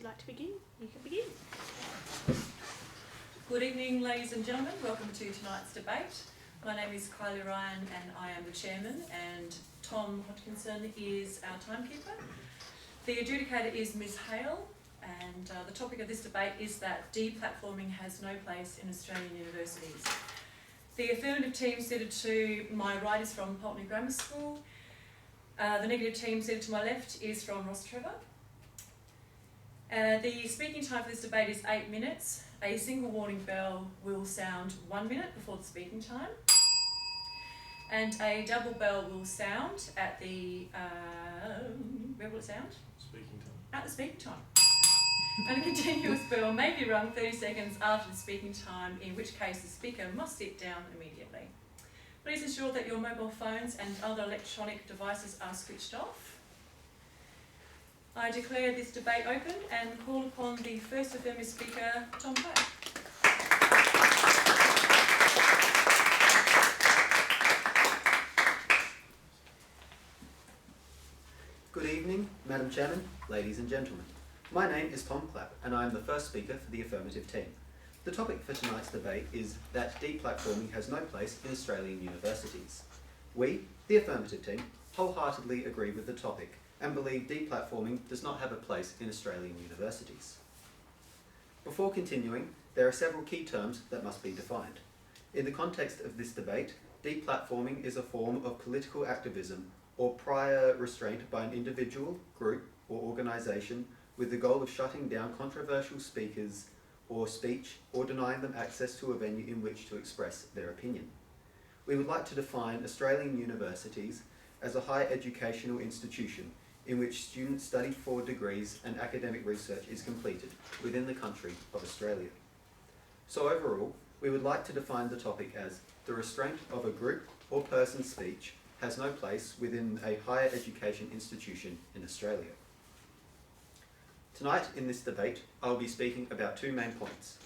you'd like to begin, you can begin. Good evening, ladies and gentlemen. Welcome to tonight's debate. My name is Kylie Ryan and I am the chairman, and Tom Hodkinson is our timekeeper. The adjudicator is Ms Hale, and the topic of this debate is that deplatforming has no place in Australian universities. The affirmative team seated to my right is from Pulteney Grammar School. The negative team seated to my left is from Rostrevor. The speaking time for this debate is 8 minutes. A single warning bell will sound 1 minute before the speaking time, and a double bell will sound at the where will it sound? Speaking time. At the speaking time. And a continuous bell may be rung 30 seconds after the speaking time, in which case the speaker must sit down immediately. Please ensure that your mobile phones and other electronic devices are switched off. I declare this debate open and call upon the first affirmative speaker, Tom Platt. Good evening, Madam Chairman, ladies and gentlemen. My name is Tom Clapp and I am the first speaker for the affirmative team. The topic for tonight's debate is that deplatforming has no place in Australian universities. We, the affirmative team, wholeheartedly agree with the topic and believe deplatforming does not have a place in Australian universities. Before continuing, there are several key terms that must be defined. In the context of this debate, deplatforming is a form of political activism or prior restraint by an individual, group or organisation with the goal of shutting down controversial speakers or speech or denying them access to a venue in which to express their opinion. We would like to define Australian universities as a higher educational institution in which students study for degrees and academic research is completed within the country of Australia. So overall, we would like to define the topic as the restraint of a group or person's speech has no place within a higher education institution in Australia. Tonight in this debate, I will be speaking about two main points.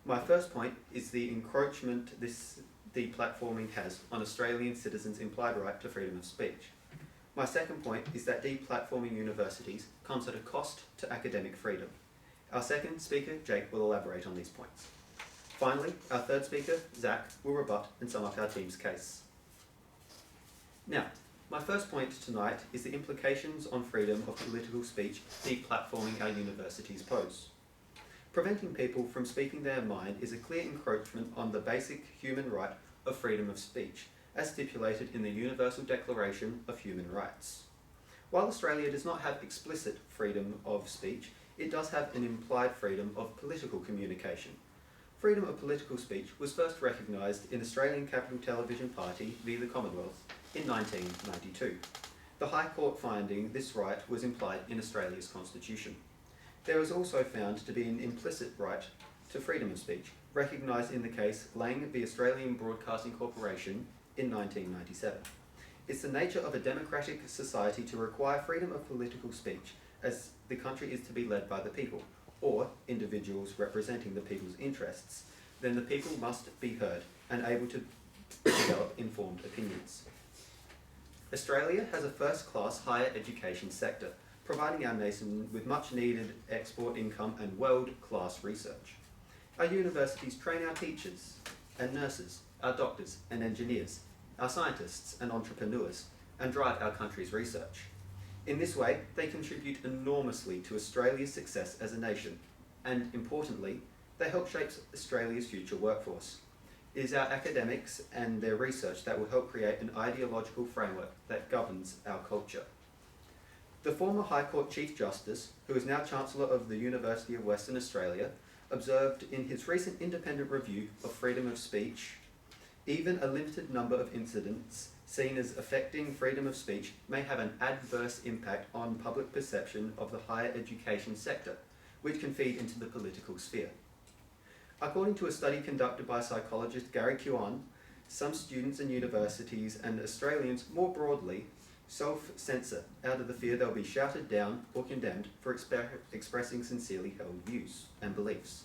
My first point is the encroachment this deplatforming has on Australian citizens' implied right to freedom of speech. My second point is that deplatforming universities comes at a cost to academic freedom. Our second speaker, Jake, will elaborate on these points. Finally, our third speaker, Zach, will rebut and sum up our team's case. Now, my first point tonight is the implications on freedom of political speech deplatforming our universities pose. Preventing people from speaking their mind is a clear encroachment on the basic human right of freedom of speech, as stipulated in the Universal Declaration of Human Rights. While Australia does not have explicit freedom of speech, it does have an implied freedom of political communication. Freedom of political speech was first recognised in Australian Capital Television Party v the Commonwealth in 1992. The High Court finding this right was implied in Australia's Constitution. There was also found to be an implicit right to freedom of speech, recognised in the case Lang v Australian Broadcasting Corporation in 1997. It's the nature of a democratic society to require freedom of political speech, as the country is to be led by the people, or individuals representing the people's interests. Then the people must be heard and able to develop informed opinions. Australia has a first-class higher education sector, providing our nation with much-needed export income and world-class research. Our universities train our teachers and nurses, our doctors and engineers, our scientists and entrepreneurs, and drive our country's research. In this way, they contribute enormously to Australia's success as a nation, and importantly, they help shape Australia's future workforce. It is our academics and their research that will help create an ideological framework that governs our culture. The former High Court Chief Justice, who is now Chancellor of the University of Western Australia, observed in his recent independent review of freedom of speech, even a limited number of incidents seen as affecting freedom of speech may have an adverse impact on public perception of the higher education sector, which can feed into the political sphere. According to a study conducted by psychologist Gary Kuan, some students and universities and Australians more broadly self-censor out of the fear they'll be shouted down or condemned for expressing sincerely held views and beliefs.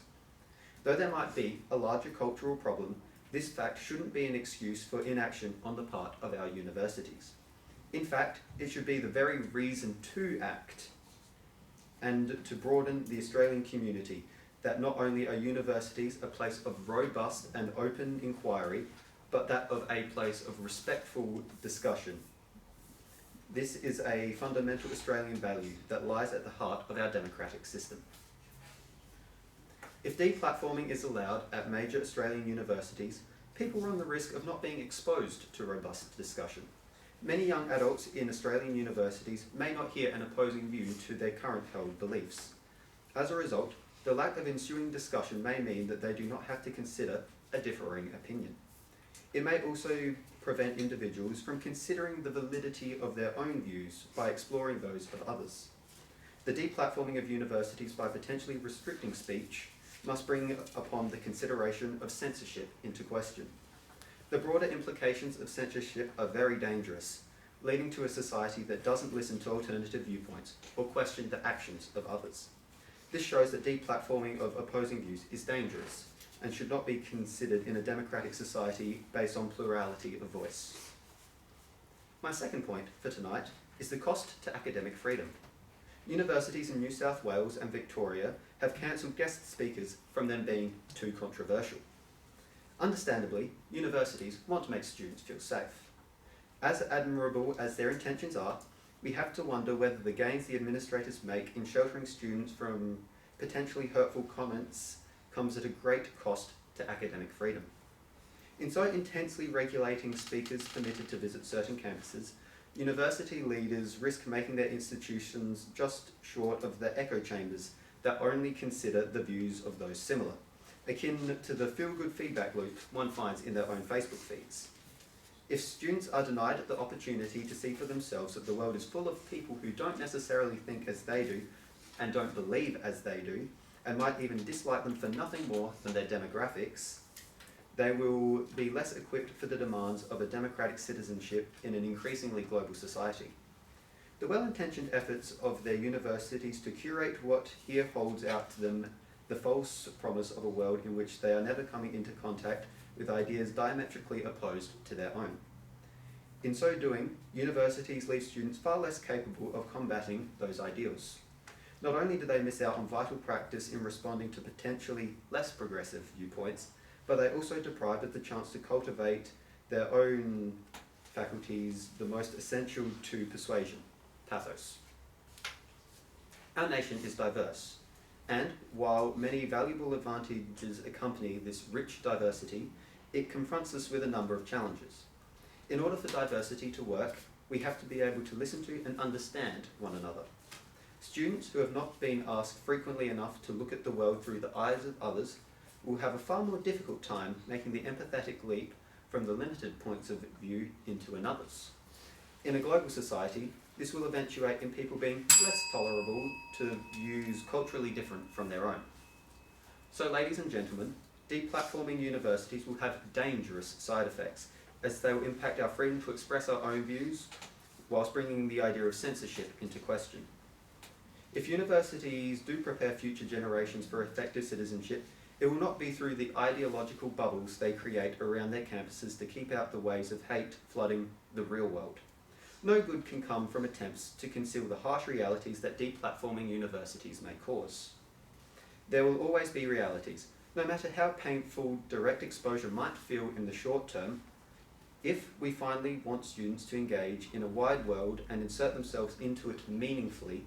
Though there might be a larger cultural problem, this fact shouldn't be an excuse for inaction on the part of our universities. In fact, it should be the very reason to act. and to broaden the Australian community that not only are universities a place of robust and open inquiry, but that of a place of respectful discussion. This is a fundamental Australian value that lies at the heart of our democratic system. If deplatforming is allowed at major Australian universities, people run the risk of not being exposed to robust discussion. Many young adults in Australian universities may not hear an opposing view to their current held beliefs. As a result, the lack of ensuing discussion may mean that they do not have to consider a differing opinion. It may also prevent individuals from considering the validity of their own views by exploring those of others. The deplatforming of universities by potentially restricting speech must bring upon the consideration of censorship into question. The broader implications of censorship are very dangerous, leading to a society that doesn't listen to alternative viewpoints or question the actions of others. This shows that deplatforming of opposing views is dangerous and should not be considered in a democratic society based on plurality of voice. My second point for tonight is the cost to academic freedom. Universities in New South Wales and Victoria have cancelled guest speakers from them being too controversial. Understandably, universities want to make students feel safe. As admirable as their intentions are, we have to wonder whether the gains the administrators make in sheltering students from potentially hurtful comments comes at a great cost to academic freedom. In so intensely regulating speakers permitted to visit certain campuses, university leaders risk making their institutions just short of the echo chambers that only consider the views of those similar, akin to the feel-good feedback loop one finds in their own Facebook feeds. If students are denied the opportunity to see for themselves that the world is full of people who don't necessarily think as they do and don't believe as they do, and might even dislike them for nothing more than their demographics, they will be less equipped for the demands of a democratic citizenship in an increasingly global society. The well-intentioned efforts of their universities to curate what here holds out to them the false promise of a world in which they are never coming into contact with ideas diametrically opposed to their own. In so doing, universities leave students far less capable of combating those ideals. Not only do they miss out on vital practice in responding to potentially less progressive viewpoints, but they also deprived of the chance to cultivate their own faculties, the most essential to persuasion, pathos. Our nation is diverse, and while many valuable advantages accompany this rich diversity, it confronts us with a number of challenges. In order for diversity to work, we have to be able to listen to and understand one another. Students who have not been asked frequently enough to look at the world through the eyes of others will have a far more difficult time making the empathetic leap from the limited points of view into another's. In a global society, this will eventuate in people being less tolerable to views culturally different from their own. So, ladies and gentlemen, deplatforming universities will have dangerous side effects, as they will impact our freedom to express our own views, whilst bringing the idea of censorship into question. If universities do prepare future generations for effective citizenship, it will not be through the ideological bubbles they create around their campuses to keep out the waves of hate flooding the real world. No good can come from attempts to conceal the harsh realities that deplatforming universities may cause. There will always be realities, no matter how painful direct exposure might feel in the short term. If we finally want students to engage in a wide world and insert themselves into it meaningfully,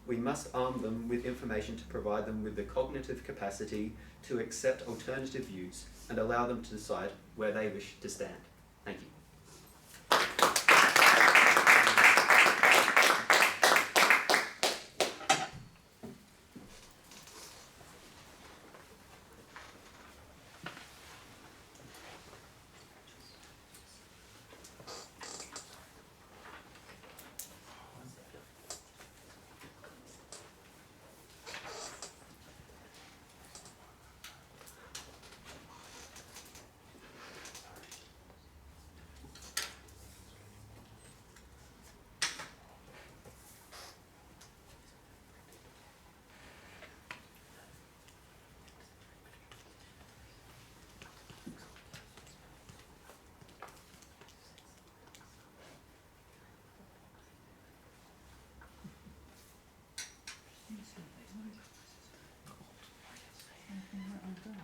we must arm them with information to provide them with the cognitive capacity to accept alternative views and allow them to decide where they wish to stand. Thank you.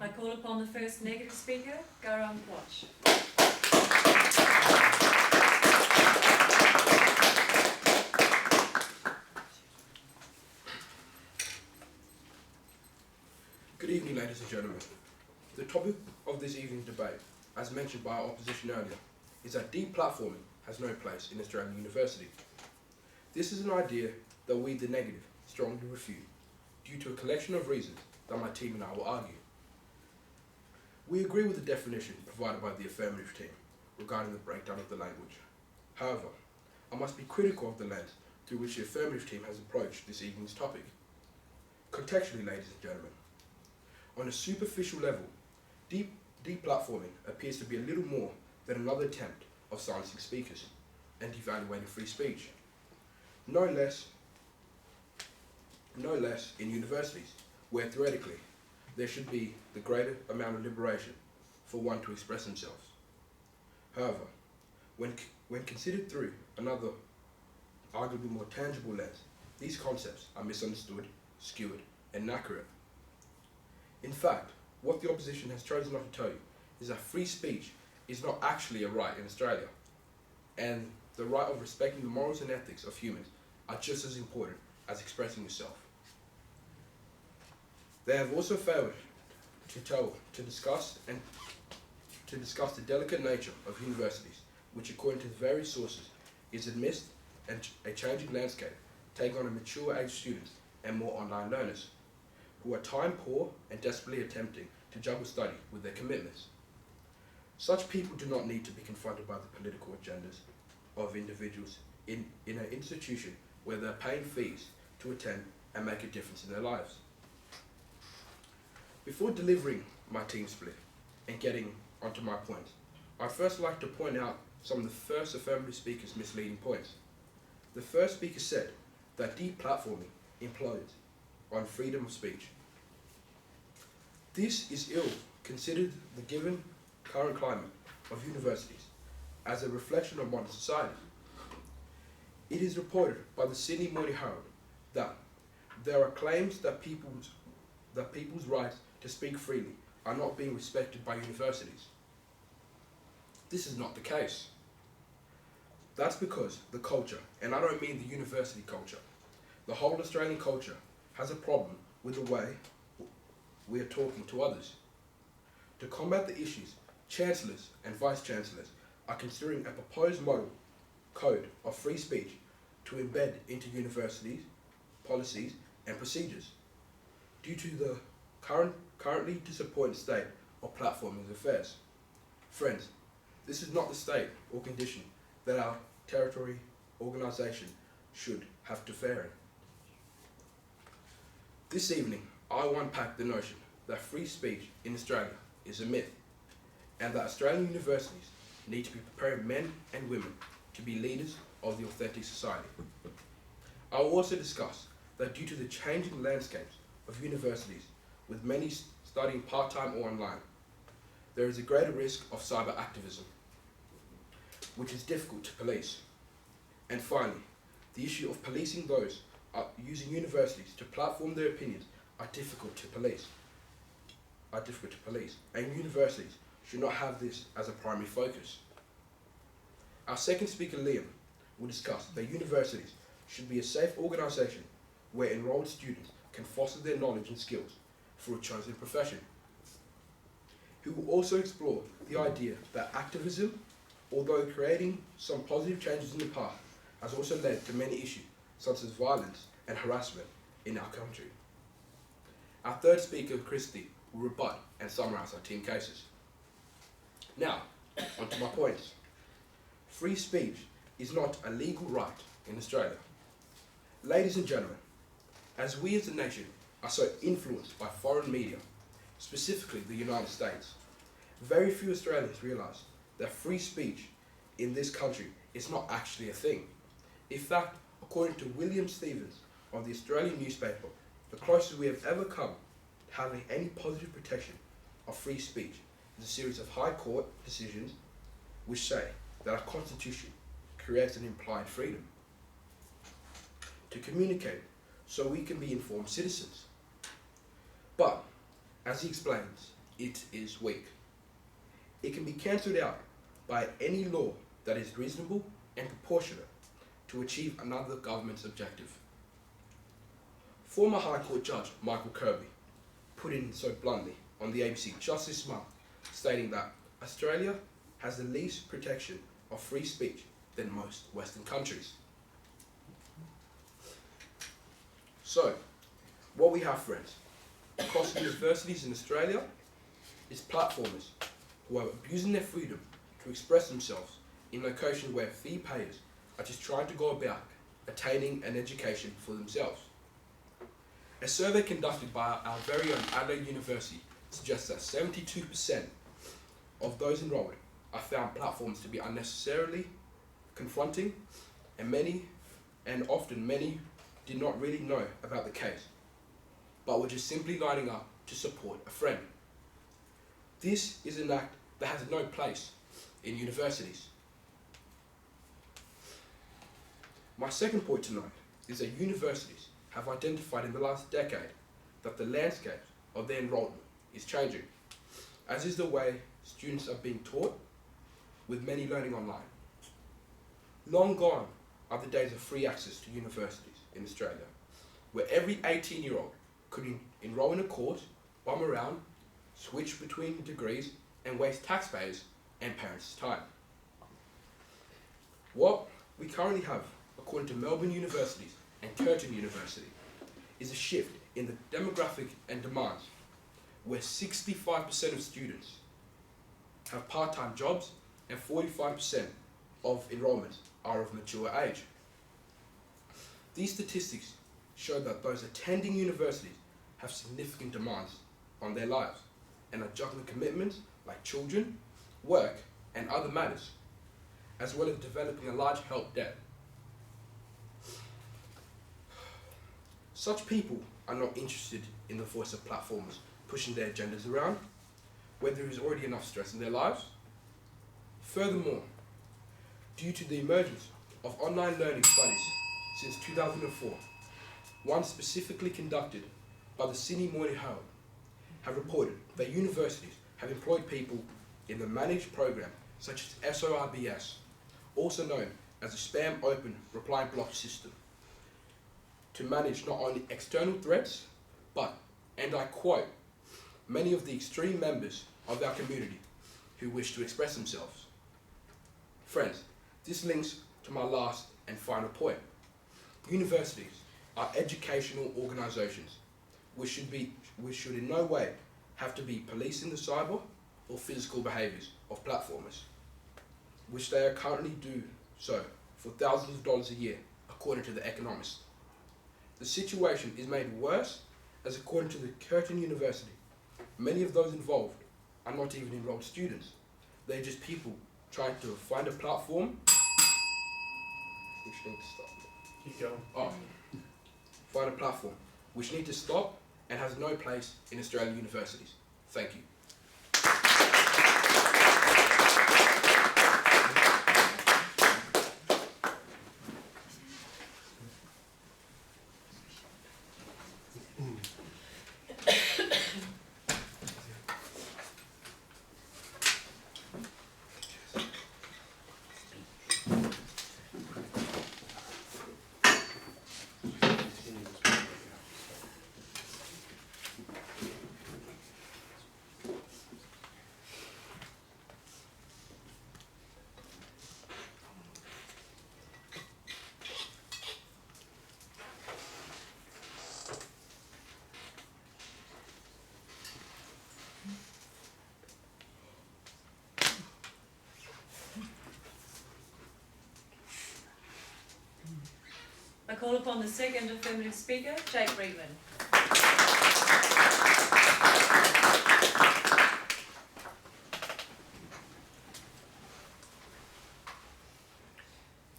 I call upon the first negative speaker, Garam Watch. Good evening, ladies and gentlemen. The topic of this evening's debate, as mentioned by our opposition earlier, is that deplatforming has no place in Australian university. This is an idea that we, the negative, strongly refute, due to a collection of reasons that my team and I will argue. We agree with the definition provided by the affirmative team regarding the breakdown of the language. However, I must be critical of the lens through which the affirmative team has approached this evening's topic. Contextually, ladies and gentlemen, on a superficial level, deplatforming appears to be a little more than another attempt of silencing speakers and devaluating free speech. No less in universities, where theoretically there should be the greater amount of liberation for one to express themselves. However, when considered through another, arguably more tangible lens, these concepts are misunderstood, skewed, and inaccurate. In fact, what the opposition has chosen not to tell you is that free speech is not actually a right in Australia, and the right of respecting the morals and ethics of humans are just as important as expressing yourself. They have also failed to discuss the delicate nature of universities, which according to the various sources is amidst a changing landscape, taking on a mature age students and more online learners, who are time poor and desperately attempting to juggle study with their commitments. Such people do not need to be confronted by the political agendas of individuals in an institution where they're paying fees to attend and make a difference in their lives. Before delivering my team split and getting onto my points, I'd first like to point out some of the first affirmative speakers' misleading points. The first speaker said that deplatforming implodes on freedom of speech. This is ill considered the given current climate of universities as a reflection of modern society. It is reported by the Sydney Morning Herald that there are claims that people's rights to speak freely are not being respected by universities. This is not the case. That's because the culture, and I don't mean the university culture, the whole Australian culture has a problem with the way we are talking to others. To combat the issues, chancellors and vice-chancellors are considering a proposed model code of free speech to embed into universities' policies and procedures. Due to the currently disappointing state of platforming affairs. Friends, this is not the state or condition that our territory organisation should have to fare in. This evening, I will unpack the notion that free speech in Australia is a myth, and that Australian universities need to be preparing men and women to be leaders of the authentic society. I will also discuss that due to the changing landscapes of universities, with many studying part-time or online, there is a greater risk of cyber activism, which is difficult to police. And finally, the issue of policing those using universities to platform their opinions are difficult to police, and universities should not have this as a primary focus. Our second speaker, Liam, will discuss that universities should be a safe organisation where enrolled students can foster their knowledge and skills for a chosen profession. He will also explore the idea that activism, although creating some positive changes in the past, has also led to many issues such as violence and harassment in our country. Our third speaker, Christy, will rebut and summarise our team cases. Now, onto my points. Free speech is not a legal right in Australia. Ladies and gentlemen, as we as a nation are so influenced by foreign media, specifically the United States, very few Australians realise that free speech in this country is not actually a thing. In fact, according to William Stevens of the Australian newspaper, the closest we have ever come to having any positive protection of free speech is a series of High Court decisions which say that our Constitution creates an implied freedom to communicate so we can be informed citizens. But, as he explains, it is weak. It can be cancelled out by any law that is reasonable and proportionate to achieve another government's objective. Former High Court Judge Michael Kirby put in so bluntly on the ABC just this month, stating that Australia has the least protection of free speech than most Western countries. So, what we have, friends, across universities in Australia is platformers who are abusing their freedom to express themselves in locations where fee payers are just trying to go about attaining an education for themselves. A survey conducted by our very own Adelaide University suggests that 72% of those enrolled are found platforms to be unnecessarily confronting, and often many did not really know about the case, but were just simply lining up to support a friend. This is an act that has no place in universities. My second point tonight is that universities have identified in the last decade that the landscape of their enrollment is changing, as is the way students are being taught, with many learning online. Long gone are the days of free access to universities in Australia, where every 18-year-old could enroll in a course, bum around, switch between degrees, and waste taxpayers' and parents' time. What we currently have, according to Melbourne Universities and Curtin University, is a shift in the demographic and demands, where 65% of students have part-time jobs and 45% of enrolments are of mature age. These statistics show that those attending universities have significant demands on their lives and are juggling commitments like children, work, and other matters, as well as developing a large help debt. Such people are not interested in the voice of platformers pushing their agendas around, where there is already enough stress in their lives. Furthermore, due to the emergence of online learning studies since 2004, one specifically conducted by the Sydney Morning Herald, have reported that universities have employed people in the managed program such as SORBS, also known as the Spam Open Reply Block System, to manage not only external threats, but, and I quote, many of the extreme members of our community who wish to express themselves. Friends, this links to my last and final point. Universities are educational organisations which should in no way have to be policing the cyber or physical behaviours of platformers, which they are currently do so for thousands of dollars a year, according to The Economist. The situation is made worse as, according to the Curtin University, many of those involved are not even enrolled students. They're just people trying to find a platform which need to stop. Keep going. Find a platform which need to stop and has no place in Australian universities. Thank you. I call upon the second affirmative speaker, Jake Reedman.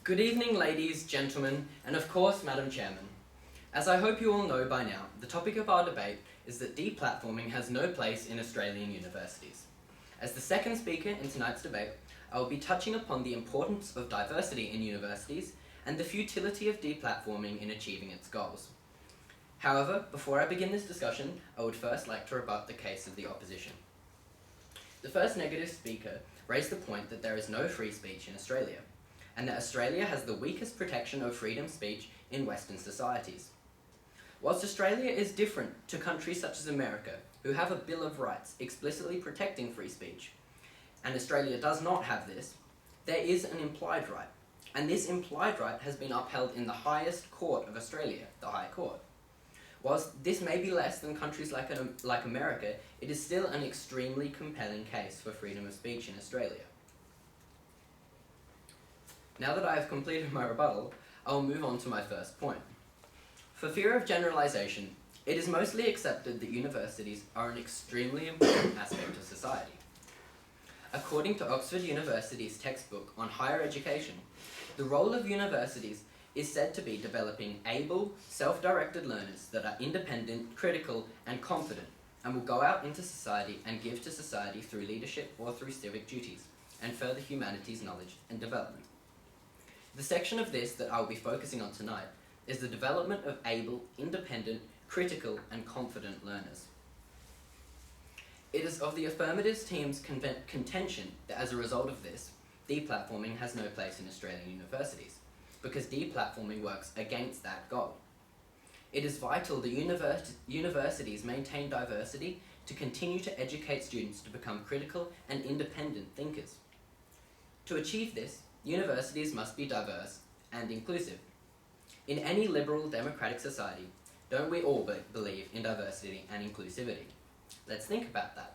Good evening, ladies, gentlemen, and of course, Madam Chairman. As I hope you all know by now, the topic of our debate is that deplatforming has no place in Australian universities. As the second speaker in tonight's debate, I will be touching upon the importance of diversity in universities and the futility of deplatforming in achieving its goals. However, before I begin this discussion, I would first like to rebut the case of the opposition. The first negative speaker raised the point that there is no free speech in Australia, and that Australia has the weakest protection of freedom of speech in Western societies. Whilst Australia is different to countries such as America, who have a Bill of Rights explicitly protecting free speech, and Australia does not have this, there is an implied right, and this implied right has been upheld in the highest court of Australia, the High Court. Whilst this may be less than countries like America, it is still an extremely compelling case for freedom of speech in Australia. Now that I have completed my rebuttal, I will move on to my first point. For fear of generalisation, it is mostly accepted that universities are an extremely important aspect of society. According to Oxford University's textbook on higher education, the role of universities is said to be developing able, self-directed learners that are independent, critical, and confident, and will go out into society and give to society through leadership or through civic duties, and further humanities knowledge and development. The section of this that I will be focusing on tonight is the development of able, independent, critical, and confident learners. It is of the affirmatives team's contention that as a result of this, deplatforming has no place in Australian universities, because deplatforming works against that goal. It is vital that universities maintain diversity to continue to educate students to become critical and independent thinkers. To achieve this, universities must be diverse and inclusive. In any liberal democratic society, don't we all believe in diversity and inclusivity? Let's think about that.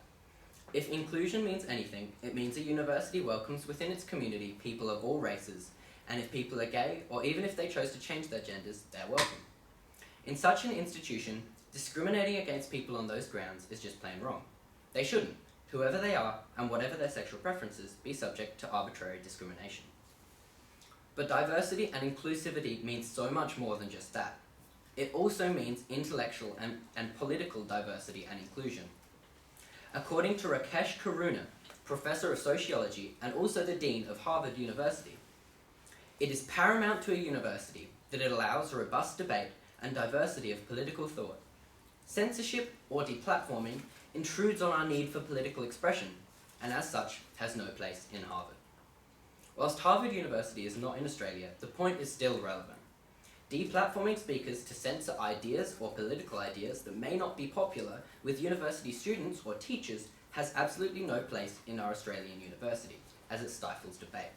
If inclusion means anything, it means a university welcomes within its community people of all races, and if people are gay, or even if they chose to change their genders, they're welcome. In such an institution, discriminating against people on those grounds is just plain wrong. They shouldn't, whoever they are, and whatever their sexual preferences, be subject to arbitrary discrimination. But diversity and inclusivity means so much more than just that. It also means intellectual and political diversity and inclusion. According to Rakesh Karuna, Professor of Sociology and also the Dean of Harvard University, it is paramount to a university that it allows robust debate and diversity of political thought. Censorship or deplatforming intrudes on our need for political expression, and as such has no place in Harvard. Whilst Harvard University is not in Australia, the point is still relevant. Deplatforming speakers to censor ideas or political ideas that may not be popular with university students or teachers has absolutely no place in our Australian university, as it stifles debate.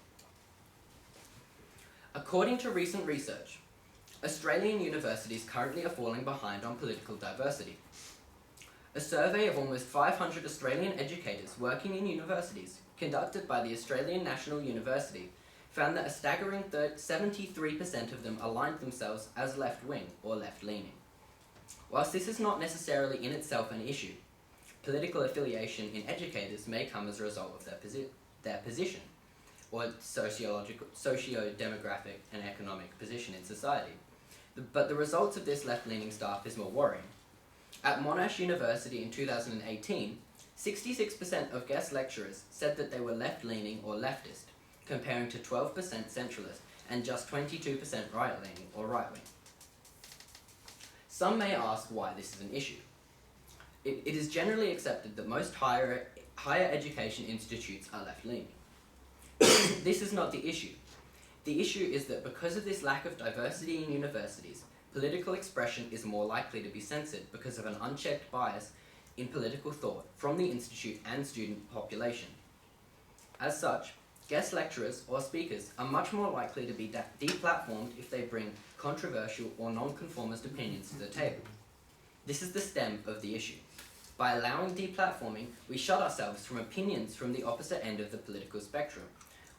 According to recent research, Australian universities currently are falling behind on political diversity. A survey of almost 500 Australian educators working in universities, conducted by the Australian National University, found that a staggering 73% of them aligned themselves as left-wing or left-leaning. Whilst this is not necessarily in itself an issue, political affiliation in educators may come as a result of their position, or socio-demographic and economic position in society. But the results of this left-leaning staff is more worrying. At Monash University in 2018, 66% of guest lecturers said that they were left-leaning or leftist, comparing to 12% centralist and just 22% right-leaning or right-wing. Some may ask why this is an issue. It is generally accepted that most higher education institutes are left-leaning. This is not the issue. The issue is that because of this lack of diversity in universities, political expression is more likely to be censored because of an unchecked bias in political thought from the institute and student population. As such, guest lecturers or speakers are much more likely to be deplatformed if they bring controversial or non-conformist opinions to the table. This is the stem of the issue. By allowing deplatforming, we shut ourselves from opinions from the opposite end of the political spectrum,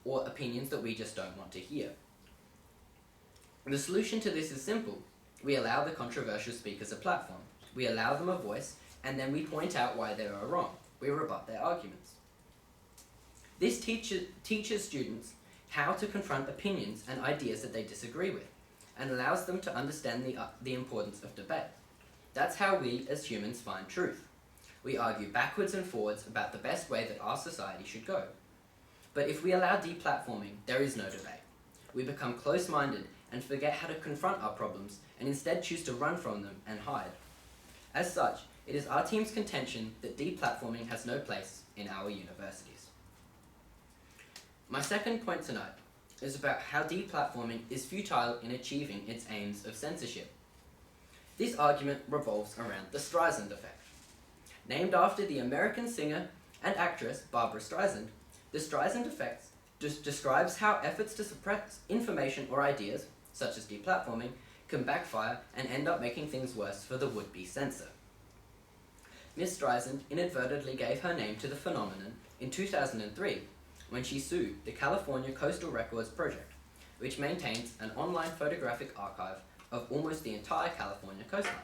or opinions that we just don't want to hear. The solution to this is simple. We allow the controversial speakers a platform. We allow them a voice, and then we point out why they are wrong. We rebut their arguments. This teaches students how to confront opinions and ideas that they disagree with, and allows them to understand the importance of debate. That's how we as humans find truth. We argue backwards and forwards about the best way that our society should go. But if we allow deplatforming, there is no debate. We become close-minded and forget how to confront our problems, and instead choose to run from them and hide. As such, it is our team's contention that deplatforming has no place in our universities. My second point tonight is about how deplatforming is futile in achieving its aims of censorship. This argument revolves around the Streisand effect. Named after the American singer and actress Barbra Streisand, the Streisand effect describes how efforts to suppress information or ideas, such as deplatforming, can backfire and end up making things worse for the would-be censor. Ms. Streisand inadvertently gave her name to the phenomenon in 2003 when she sued the California Coastal Records Project, which maintains an online photographic archive of almost the entire California coastline,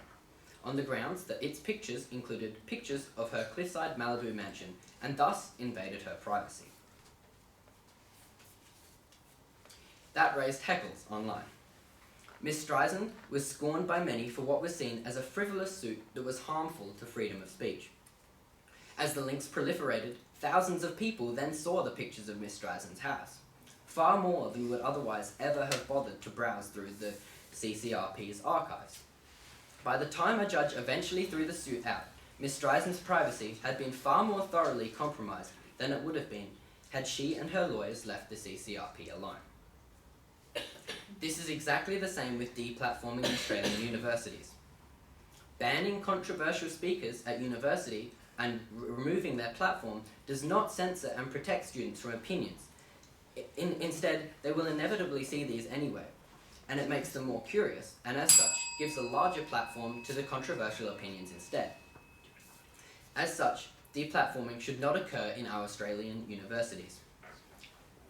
on the grounds that its pictures included pictures of her cliffside Malibu mansion and thus invaded her privacy. That raised heckles online. Ms. Streisand was scorned by many for what was seen as a frivolous suit that was harmful to freedom of speech. As the links proliferated, thousands of people then saw the pictures of Ms. Streisand's house, far more than would otherwise ever have bothered to browse through the CCRP's archives. By the time a judge eventually threw the suit out, Ms. Streisand's privacy had been far more thoroughly compromised than it would have been had she and her lawyers left the CCRP alone. This is exactly the same with deplatforming in Australian universities. Banning controversial speakers at university and removing their platform does not censor and protect students from opinions. Instead, they will inevitably see these anyway, and it makes them more curious, and as such, gives a larger platform to the controversial opinions instead. As such, deplatforming should not occur in our Australian universities.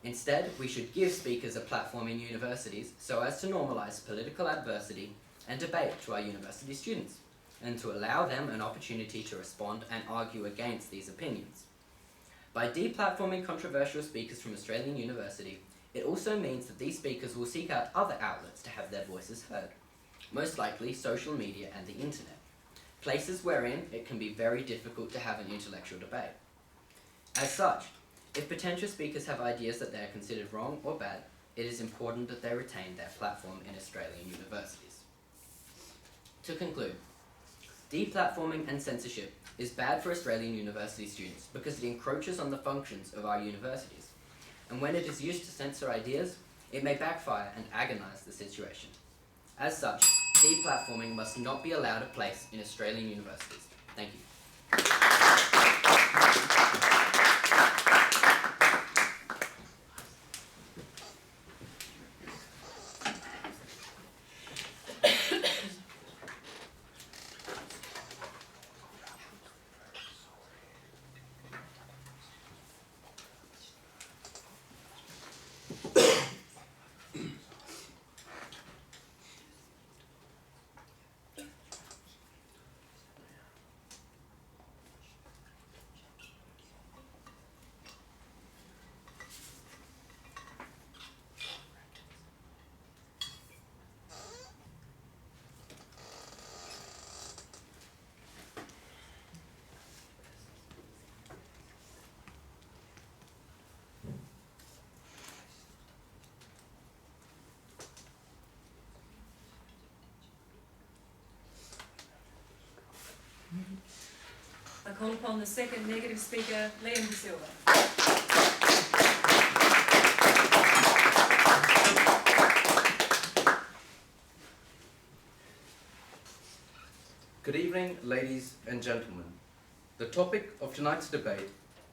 Instead, we should give speakers a platform in universities so as to normalise political adversity and debate to our university students, and to allow them an opportunity to respond and argue against these opinions. By deplatforming controversial speakers from Australian university, it also means that these speakers will seek out other outlets to have their voices heard, most likely social media and the internet, places wherein it can be very difficult to have an intellectual debate. As such, if potential speakers have ideas that they are considered wrong or bad, it is important that they retain their platform in Australian universities. To conclude, deplatforming and censorship is bad for Australian university students because it encroaches on the functions of our universities, and when it is used to censor ideas, it may backfire and agonise the situation. As such, deplatforming must not be allowed a place in Australian universities. Thank you. I call upon the second negative speaker, Liam De Silva. Good evening, ladies and gentlemen. The topic of tonight's debate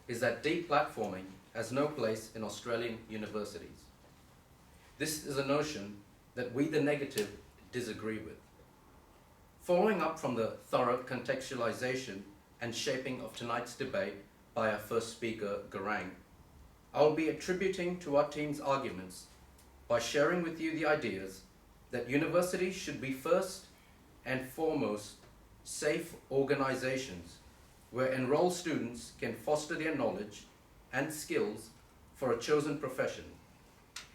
is that deplatforming has no place in Australian universities. This is a notion that we, the negative, disagree with. Following up from the thorough contextualization and shaping of tonight's debate by our first speaker, Garang, I will be attributing to our team's arguments by sharing with you the ideas that universities should be first and foremost safe organizations where enrolled students can foster their knowledge and skills for a chosen profession.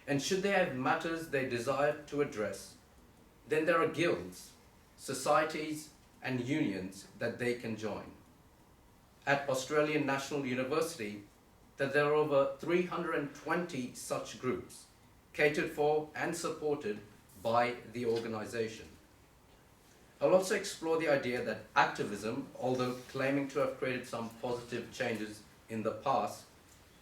And should they have matters they desire to address, then there are guilds, societies and unions that they can join. At Australian National University, that there are over 320 such groups catered for and supported by the organization. I'll also explore the idea that activism, although claiming to have created some positive changes in the past,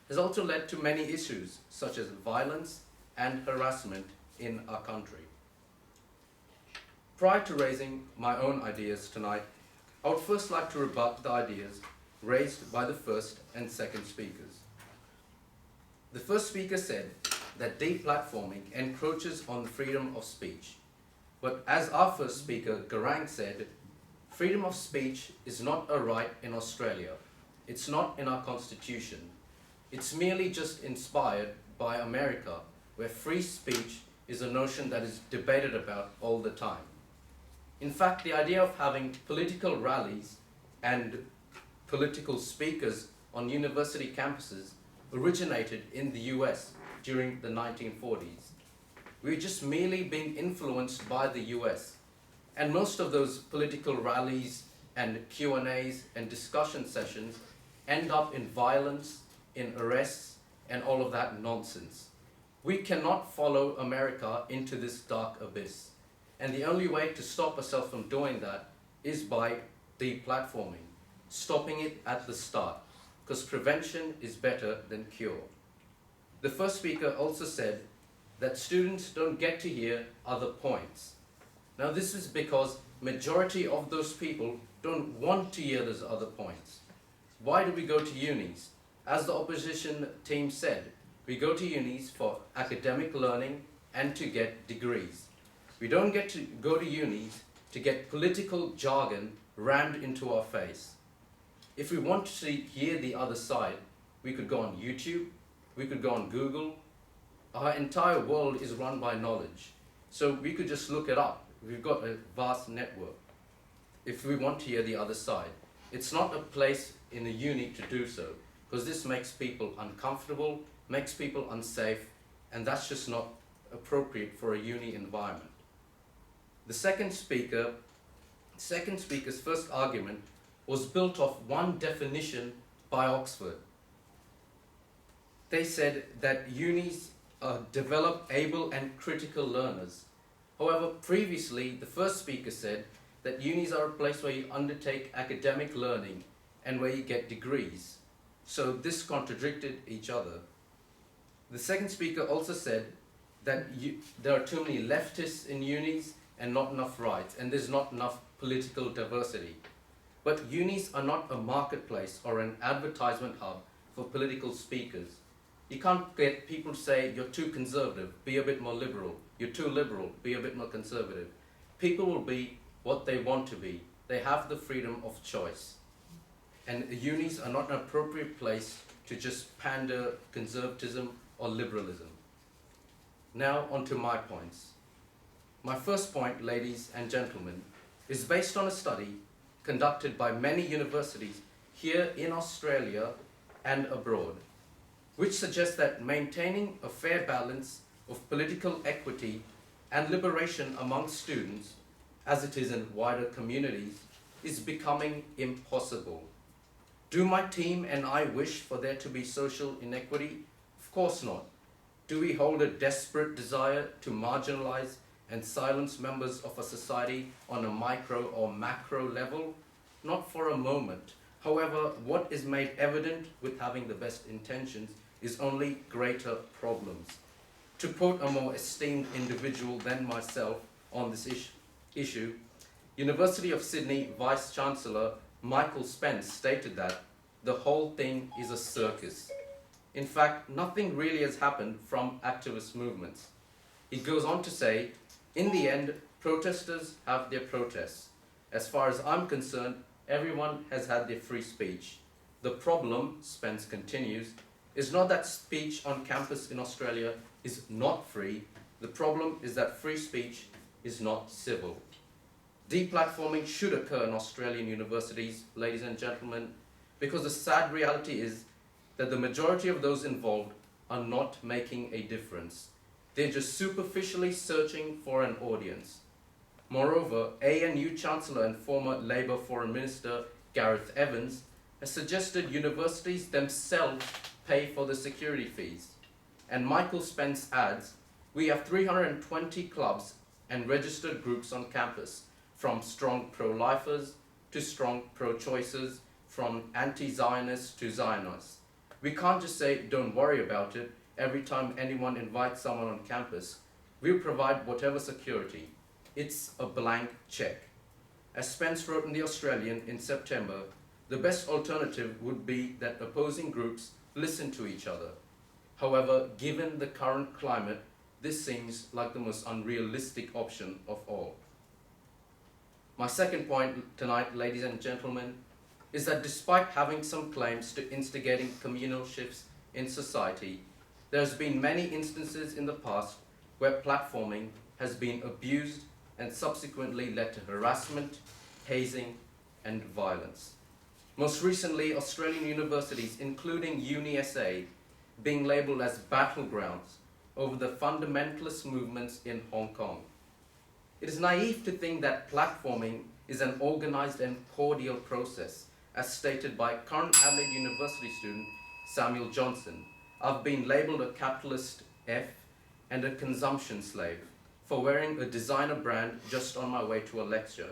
has also led to many issues such as violence and harassment in our country. Prior to raising my own ideas tonight, I would first like to rebut the ideas raised by the first and second speakers. The first speaker said that deplatforming encroaches on the freedom of speech. But as our first speaker, Garang, said, freedom of speech is not a right in Australia. It's not in our constitution. It's merely just inspired by America, where free speech is a notion that is debated about all the time. In fact, the idea of having political rallies and political speakers on university campuses originated in the US during the 1940s. We were just merely being influenced by the US. And most of those political rallies and Q&As and discussion sessions end up in violence, in arrests, and all of that nonsense. We cannot follow America into this dark abyss. And the only way to stop ourselves from doing that is by deplatforming, stopping it at the start, because prevention is better than cure. The first speaker also said that students don't get to hear other points. Now this is because majority of those people don't want to hear those other points. Why do we go to unis? As the opposition team said, we go to unis for academic learning and to get degrees. We don't get to go to unis to get political jargon rammed into our face. If we want to hear the other side, we could go on YouTube, we could go on Google. Our entire world is run by knowledge. So we could just look it up. We've got a vast network. If we want to hear the other side, it's not a place in a uni to do so, because this makes people uncomfortable, makes people unsafe, and that's just not appropriate for a uni environment. The second speaker's first argument was built off one definition by Oxford. They said that unis develop able and critical learners. However, previously, the first speaker said that unis are a place where you undertake academic learning and where you get degrees. So this contradicted each other. The second speaker also said that there are too many leftists in unis and not enough rights, and there's not enough political diversity. But unis are not a marketplace or an advertisement hub for political speakers. You can't get people to say, you're too conservative, be a bit more liberal. You're too liberal, be a bit more conservative. People will be what they want to be. They have the freedom of choice. And unis are not an appropriate place to just pander conservatism or liberalism. Now on to my points. My first point, ladies and gentlemen, is based on a study conducted by many universities here in Australia and abroad, which suggests that maintaining a fair balance of political equity and liberation among students, as it is in wider communities, is becoming impossible. Do my team and I wish for there to be social inequity? Of course not. Do we hold a desperate desire to marginalize and silence members of a society on a micro or macro level? Not for a moment. However, what is made evident with having the best intentions is only greater problems. To quote a more esteemed individual than myself on this issue, University of Sydney Vice-Chancellor Michael Spence stated that the whole thing is a circus. In fact, nothing really has happened from activist movements. He goes on to say, in the end, protesters have their protests. As far as I'm concerned, everyone has had their free speech. The problem, Spence continues, is not that speech on campus in Australia is not free. The problem is that free speech is not civil. Deplatforming should occur in Australian universities, ladies and gentlemen, because the sad reality is that the majority of those involved are not making a difference. They're just superficially searching for an audience. Moreover, ANU Chancellor and former Labour Foreign Minister Gareth Evans has suggested universities themselves pay for the security fees. And Michael Spence adds, we have 320 clubs and registered groups on campus. from strong pro-lifers to strong pro-choicers, from anti-Zionists to Zionists. We can't just say, don't worry about it, every time anyone invites someone on campus. We'll provide whatever security. It's a blank check. As Spence wrote in The Australian in September, the best alternative would be that opposing groups listen to each other. However, given the current climate, this seems like the most unrealistic option of all. My second point tonight, ladies and gentlemen, is that despite having some claims to instigating communal shifts in society, there has been many instances in the past where platforming has been abused and subsequently led to harassment, hazing, and violence. Most recently, Australian universities, including UniSA, being labelled as battlegrounds over the fundamentalist movements in Hong Kong. It is naive to think that platforming is an organised and cordial process, as stated by current Adelaide University student Samuel Johnson. I've been labelled a capitalist F and a consumption slave for wearing a designer brand just on my way to a lecture.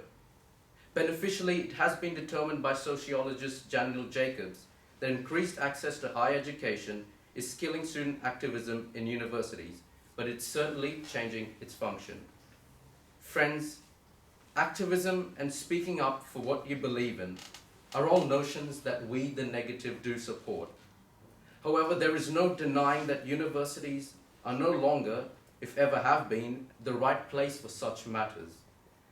Beneficially, it has been determined by sociologist Daniel Jacobs that increased access to higher education is skilling student activism in universities, but it's certainly changing its function. Friends, activism and speaking up for what you believe in are all notions that we, the negative, do support. However, there is no denying that universities are no longer, if ever have been, the right place for such matters.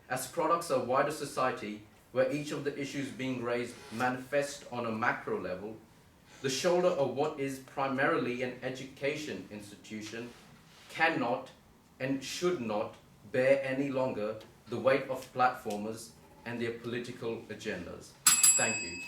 As products of wider society, where each of the issues being raised manifest on a macro level, the shoulder of what is primarily an education institution cannot and should not bear any longer the weight of platformers and their political agendas. Thank you.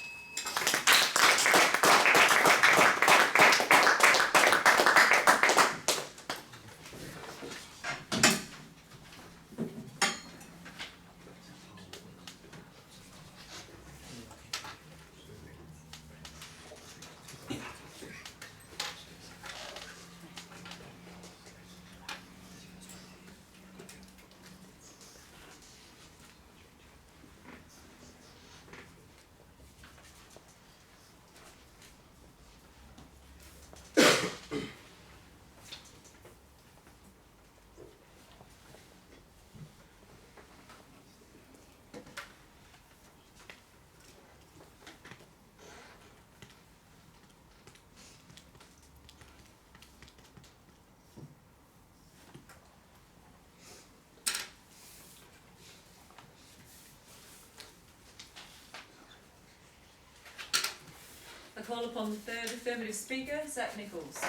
I call upon the third affirmative speaker, Zach Nichols.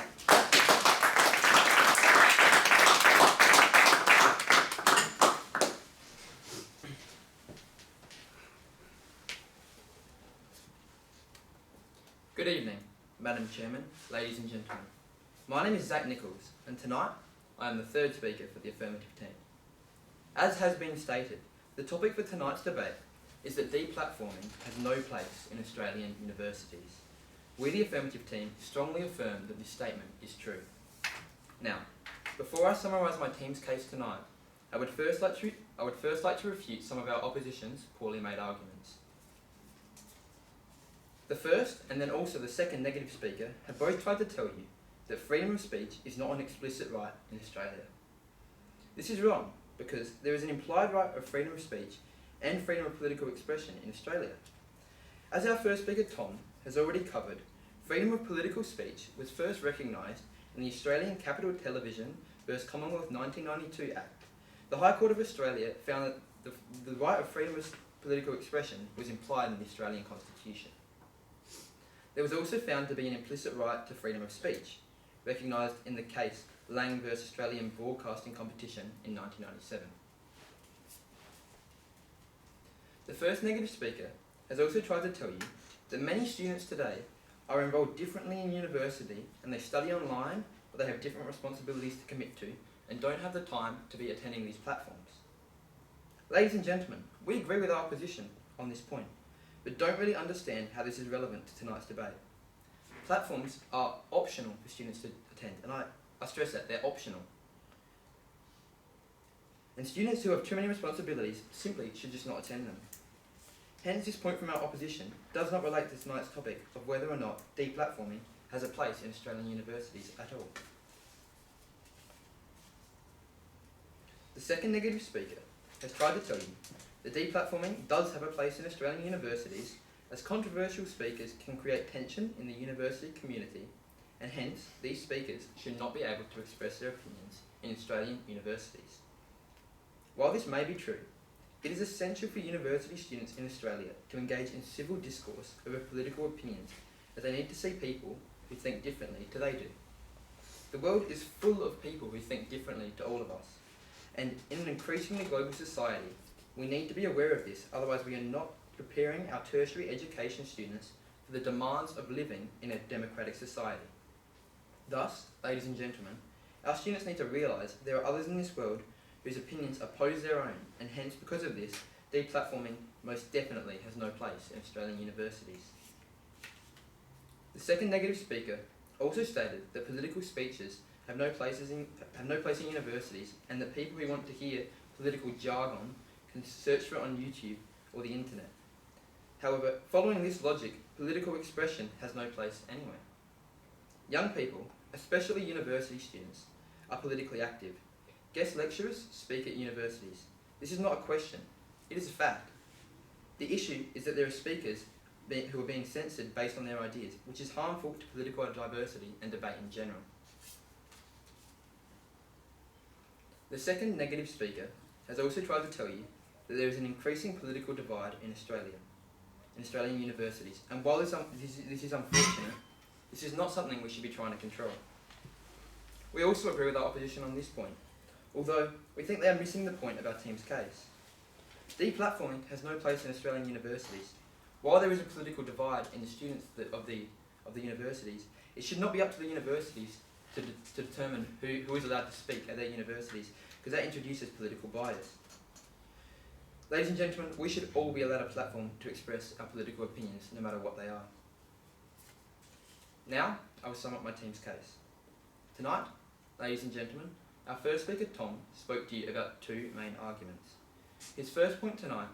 Good evening, Madam Chairman, ladies and gentlemen. My name is Zach Nichols, and tonight I am the third speaker for the affirmative team. As has been stated, the topic for tonight's debate is that deplatforming has no place in Australian universities. We, the affirmative team, strongly affirm that this statement is true. Now, before I summarise my team's case tonight, I would first like to refute some of our opposition's poorly made arguments. The first and then also the second negative speaker have both tried to tell you that freedom of speech is not an explicit right in Australia. This is wrong because there is an implied right of freedom of speech and freedom of political expression in Australia. As our first speaker Tom has already covered, freedom of political speech was first recognised in the Australian Capital Television v Commonwealth 1992 Act. The High Court of Australia found that the right of freedom of political expression was implied in the Australian Constitution. There was also found to be an implicit right to freedom of speech, recognised in the case Lang v Australian Broadcasting Competition in 1997. The first negative speaker has also tried to tell you that many students today are enrolled differently in university and they study online, but they have different responsibilities to commit to and don't have the time to be attending these platforms. Ladies and gentlemen, we agree with our position on this point, but don't really understand how this is relevant to tonight's debate. Platforms are optional for students to attend, and I stress that, they're optional. and students who have too many responsibilities simply should just not attend them. Hence, this point from our opposition does not relate to tonight's topic of whether or not deplatforming has a place in Australian universities at all. The second negative speaker has tried to tell you that deplatforming does have a place in Australian universities, as controversial speakers can create tension in the university community, and hence these speakers should not be able to express their opinions in Australian universities. While this may be true, it is essential for university students in Australia to engage in civil discourse over political opinions, as they need to see people who think differently to they do. The world is full of people who think differently to all of us, and in an increasingly global society, we need to be aware of this, otherwise we are not preparing our tertiary education students for the demands of living in a democratic society. Thus, ladies and gentlemen, our students need to realise there are others in this world whose opinions oppose their own, and hence, because of this, deplatforming most definitely has no place in Australian universities. The second negative speaker also stated that political speeches have no place in universities, and that people who want to hear political jargon can search for it on YouTube or the internet. However, following this logic, political expression has no place anywhere. Young people, especially university students, are politically active. Guest lecturers speak at universities. This is not a question, it is a fact. The issue is that there are speakers who are being censored based on their ideas, which is harmful to political diversity and debate in general. The second negative speaker has also tried to tell you that there is an increasing political divide in Australia, in Australian universities, and while this is unfortunate, this is not something we should be trying to control. We also agree with our opposition on this point, although we think they are missing the point of our team's case. Deplatforming has no place in Australian universities. While there is a political divide in the students of the universities, it should not be up to the universities to determine who is allowed to speak at their universities, because that introduces political bias. Ladies and gentlemen, we should all be allowed a platform to express our political opinions, no matter what they are. Now, I will sum up my team's case. Tonight, ladies and gentlemen, our first speaker, Tom, spoke to you about two main arguments. His first point tonight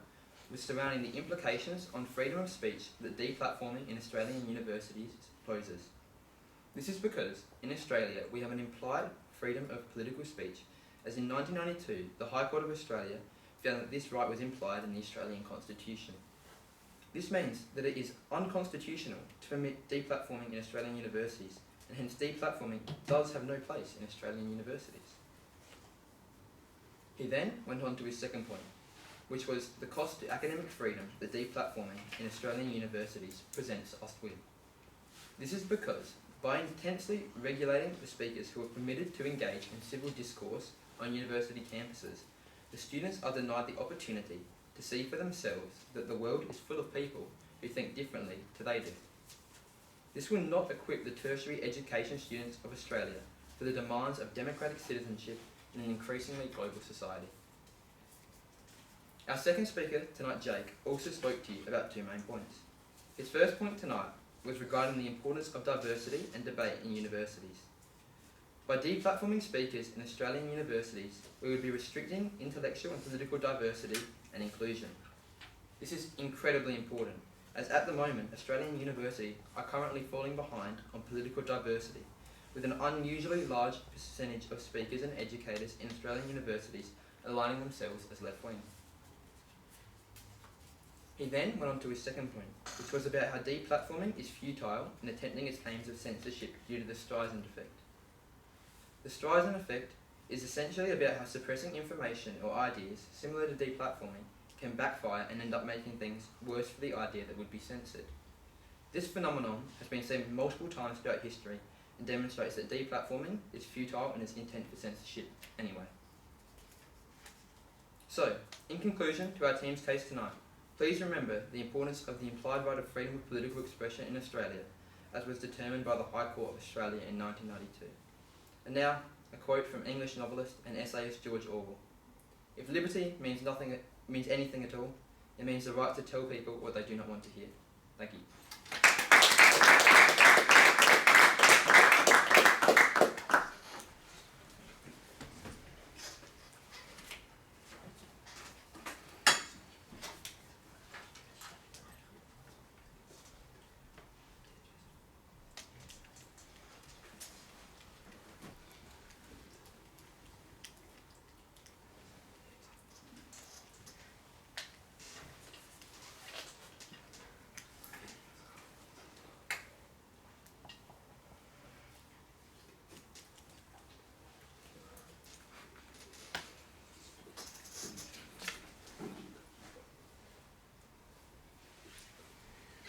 was surrounding the implications on freedom of speech that deplatforming in Australian universities poses. This is because, in Australia, we have an implied freedom of political speech, as in 1992, the High Court of Australia found that this right was implied in the Australian Constitution. This means that it is unconstitutional to permit deplatforming in Australian universities, and hence deplatforming does have no place in Australian universities. He then went on to his second point, which was the cost to academic freedom that deplatforming in Australian universities presents us with. This is because, by intensely regulating the speakers who are permitted to engage in civil discourse on university campuses, the students are denied the opportunity to see for themselves that the world is full of people who think differently to they do. This will not equip the tertiary education students of Australia for the demands of democratic citizenship in an increasingly global society. Our second speaker tonight, Jake, also spoke to you about two main points. His first point tonight was regarding the importance of diversity and debate in universities. By deplatforming speakers in Australian universities, we would be restricting intellectual and political diversity and inclusion. This is incredibly important, as at the moment Australian universities are currently falling behind on political diversity, with an unusually large percentage of speakers and educators in Australian universities aligning themselves as left-wing. He then went on to his second point, which was about how deplatforming is futile in attempting its aims of censorship due to the Streisand effect. The Streisand effect is essentially about how suppressing information or ideas similar to deplatforming can backfire and end up making things worse for the idea that would be censored. This phenomenon has been seen multiple times throughout history and demonstrates that deplatforming is futile in its intent for censorship anyway. So, in conclusion to our team's case tonight, please remember the importance of the implied right of freedom of political expression in Australia, as was determined by the High Court of Australia in 1992. And now, a quote from English novelist and essayist George Orwell. If liberty means anything at all, it means the right to tell people what they do not want to hear. Thank you.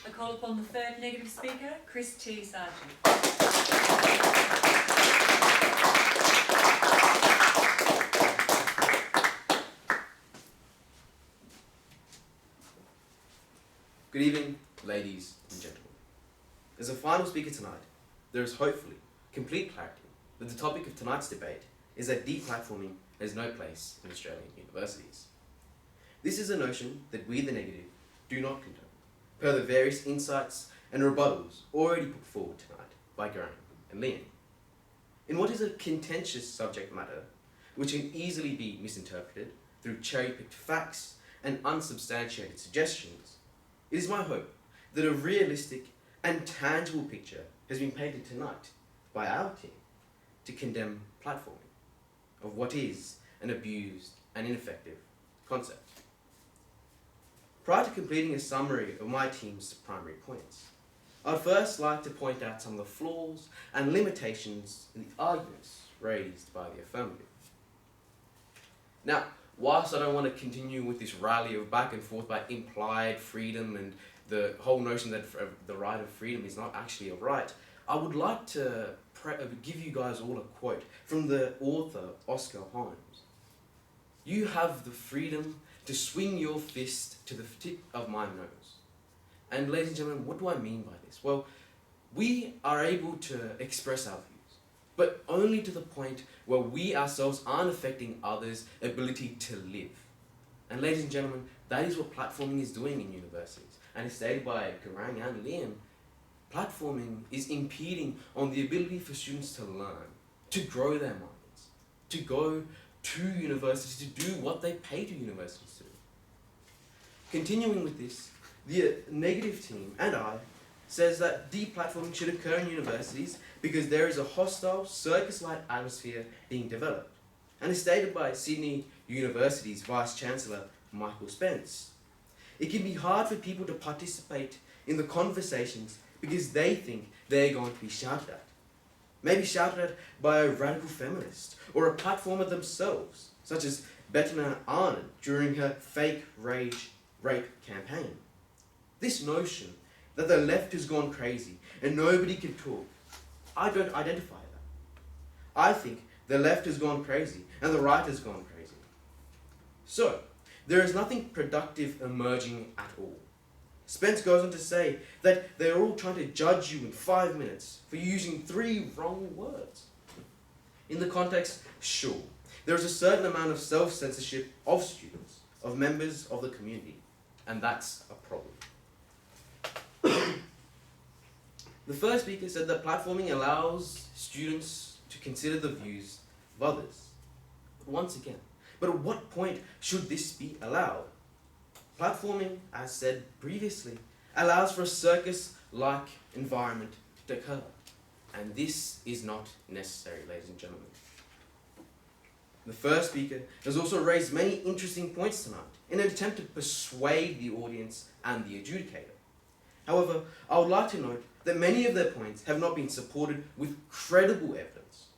I call upon the third negative speaker, Chris T. Sargent. Good evening, ladies and gentlemen. As a final speaker tonight, there is hopefully complete clarity that the topic of tonight's debate is that deplatforming has no place in Australian universities. This is a notion that we, the negative, do not condone, per the various insights and rebuttals already put forward tonight by Graham and Liam. In what is a contentious subject matter, which can easily be misinterpreted through cherry-picked facts and unsubstantiated suggestions, it is my hope that a realistic and tangible picture has been painted tonight by our team to condemn platforming of what is an abused and ineffective concept. Prior to completing a summary of my team's primary points, I'd first like to point out some of the flaws and limitations in the arguments raised by the affirmative. Now, whilst I don't want to continue with this rally of back and forth about implied freedom and the whole notion that the right of freedom is not actually a right, I would like to give you guys all a quote from the author Oscar Holmes. "You have the freedom to swing your fist to the tip of my nose." And ladies and gentlemen, what do I mean by this? Well, we are able to express our views, but only to the point where we ourselves aren't affecting others' ability to live. And ladies and gentlemen, that is what platforming is doing in universities. And as stated by Garang and Liam, platforming is impeding on the ability for students to learn, to grow their minds, to go to universities, to do what they pay to universities to do. Continuing with this, the negative team and I says that deplatforming should occur in universities because there is a hostile, circus-like atmosphere being developed, and is stated by Sydney University's Vice-Chancellor Michael Spence. It can be hard for people to participate in the conversations because they think they're going to be shouted at. Maybe shouted at by a radical feminist or a platformer themselves, such as Bettina Arnon during her fake rape campaign. This notion that the left has gone crazy and nobody can talk, I don't identify that. I think the left has gone crazy and the right has gone crazy. So, there is nothing productive emerging at all. Spence goes on to say that they're all trying to judge you in 5 minutes for using 3 wrong words. In the context, sure, there is a certain amount of self-censorship of students, of members of the community, and that's a problem. The first speaker said that platforming allows students to consider the views of others. Once again, but at what point should this be allowed? Platforming, as said previously, allows for a circus-like environment to occur. And this is not necessary, ladies and gentlemen. The first speaker has also raised many interesting points tonight in an attempt to persuade the audience and the adjudicator. However, I would like to note that many of their points have not been supported with credible evidence.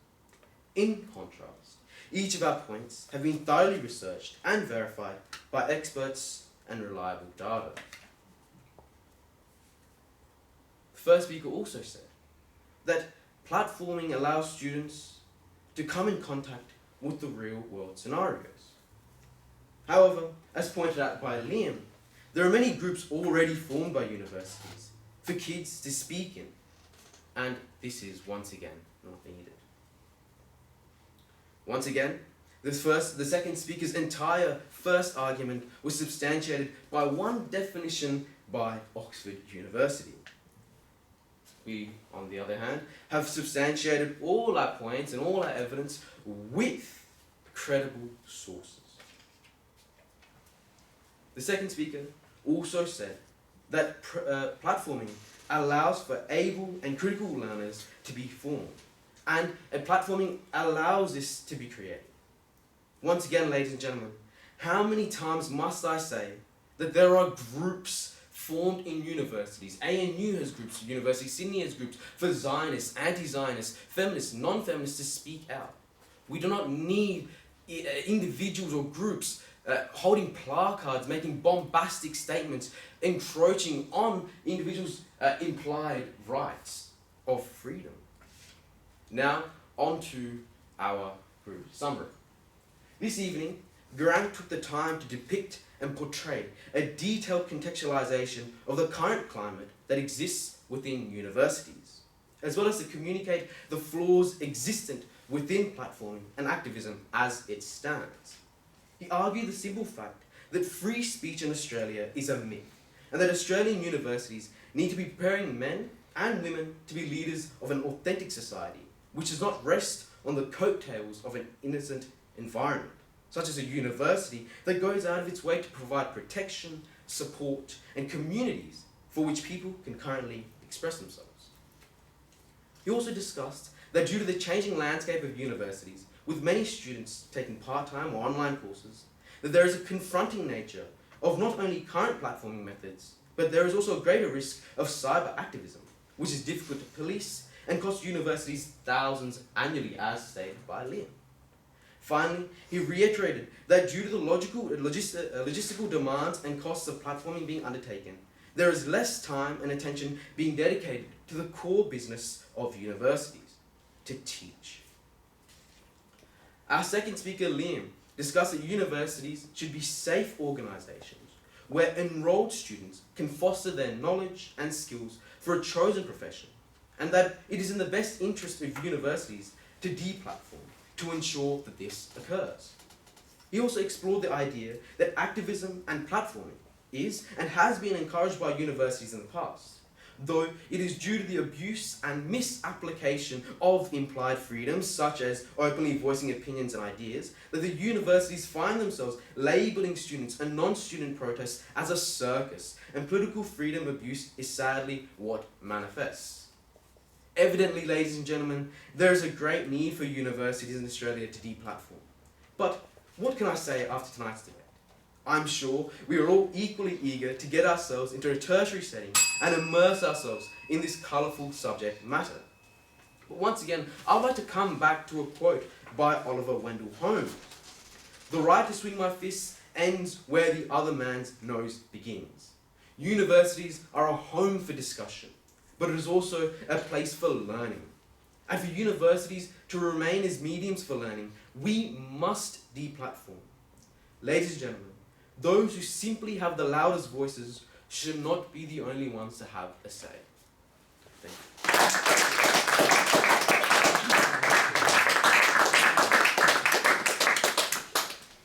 In contrast, each of our points have been thoroughly researched and verified by experts and reliable data. The first speaker also said that platforming allows students to come in contact with the real-world scenarios. However, as pointed out by Liam, there are many groups already formed by universities for kids to speak in, and this is once again not needed. Once again, the second speaker's entire first argument was substantiated by one definition by Oxford University. We, on the other hand, have substantiated all our points and all our evidence with credible sources. The second speaker also said that platforming allows for able and critical learners to be formed, and platforming allows this to be created. Once again, ladies and gentlemen, how many times must I say that there are groups formed in universities? ANU has groups, University of Sydney has groups for Zionists, anti-Zionists, feminists, non-feminists to speak out. We do not need individuals or groups holding placards, making bombastic statements, encroaching on individuals' implied rights of freedom. Now, on to our group summary. This evening, Grant took the time to depict and portray a detailed contextualization of the current climate that exists within universities, as well as to communicate the flaws existent within platforming and activism as it stands. He argued the simple fact that free speech in Australia is a myth, and that Australian universities need to be preparing men and women to be leaders of an authentic society, which does not rest on the coattails of an innocent environment, such as a university that goes out of its way to provide protection, support, and communities for which people can currently express themselves. He also discussed that due to the changing landscape of universities, with many students taking part-time or online courses, that there is a confronting nature of not only current platforming methods, but there is also a greater risk of cyber activism, which is difficult to police and costs universities thousands annually, as stated by Liam. Finally, he reiterated that due to the logistical demands and costs of platforming being undertaken, there is less time and attention being dedicated to the core business of universities, to teach. Our second speaker, Liam, discussed that universities should be safe organisations where enrolled students can foster their knowledge and skills for a chosen profession, and that it is in the best interest of universities to deplatform to ensure that this occurs. He also explored the idea that activism and platforming is and has been encouraged by universities in the past, though it is due to the abuse and misapplication of implied freedoms, such as openly voicing opinions and ideas, that the universities find themselves labelling students and non-student protests as a circus, and political freedom abuse is sadly what manifests. Evidently, ladies and gentlemen, there is a great need for universities in Australia to deplatform. But what can I say after tonight's debate? I'm sure we are all equally eager to get ourselves into a tertiary setting and immerse ourselves in this colourful subject matter. But once again, I'd like to come back to a quote by Oliver Wendell Holmes. "The right to swing my fists ends where the other man's nose begins." Universities are a home for discussion, but it is also a place for learning. And for universities to remain as mediums for learning, we must deplatform. Ladies and gentlemen, those who simply have the loudest voices should not be the only ones to have a say. Thank you.